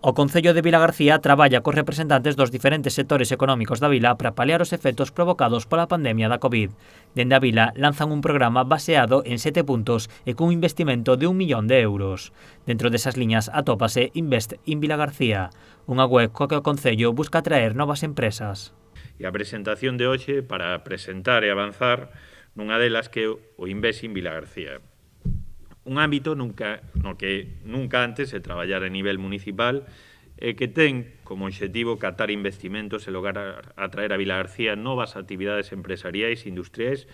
O Concello de Vilagarcía traballa cos representantes dos diferentes sectores económicos da vila para paliar os efectos provocados pola pandemia da COVID. Dende a vila lanzan un programa baseado en 7 puntos e cun investimento de 1 millón de euros. Dentro desas liñas atópase Invest in Vilagarcía, unha web coa que o Concello busca atraer novas empresas. E a presentación de hoxe para presentar e avanzar nunha delas que é o Invest in Vilagarcía. Un ámbito no que nunca antes se traballara a nivel municipal e que ten como objetivo captar investimentos e lograr atraer a Vilagarcía novas actividades empresariais e industriais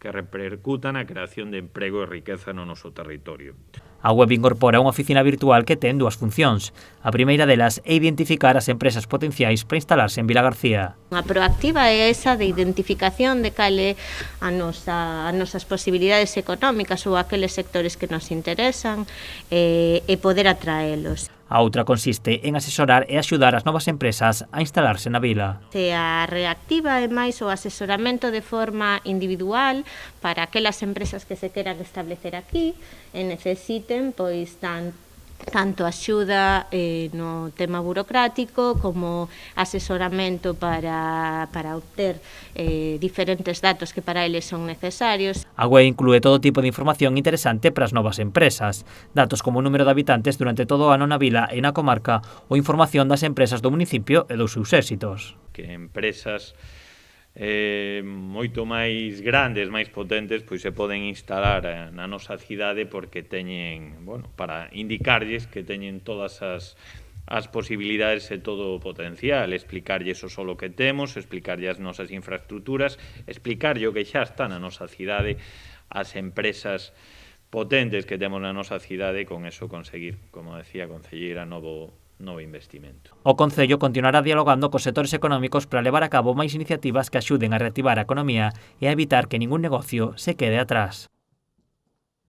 que repercutan a creación de emprego e riqueza no noso territorio. A web incorpora unha oficina virtual que ten dúas funcións. A primeira delas é identificar as empresas potenciais para instalarse en Vilagarcía. A proactiva é esa de identificación de cale as nosas posibilidades económicas ou aqueles sectores que nos interesan e poder atraelos. A outra consiste en asesorar e axudar as novas empresas a instalarse na vila. A reactiva é máis o asesoramento de forma individual para aquelas empresas que se queran establecer aquí e necesiten pois tanto axuda no tema burocrático como asesoramento para obter diferentes datos que para eles son necesarios. A web inclúe todo tipo de información interesante para as novas empresas, datos como o número de habitantes durante todo o ano na vila e na comarca ou información das empresas do municipio e dos seus éxitos. Que empresas moito máis grandes, máis potentes, pois se poden instalar na nosa cidade porque teñen, para indicarlles que teñen todas as posibilidades e todo o potencial, explicarlles o solo que temos, explicarlles as nosas infraestructuras, explicarlle o que xa está na nosa cidade, as empresas potentes que temos na nosa cidade e con eso conseguir, como decía a concelleira, novo investimento. O Concello continuará dialogando cos sectores económicos para levar a cabo máis iniciativas que axuden a reactivar a economía e a evitar que ningún negocio se quede atrás.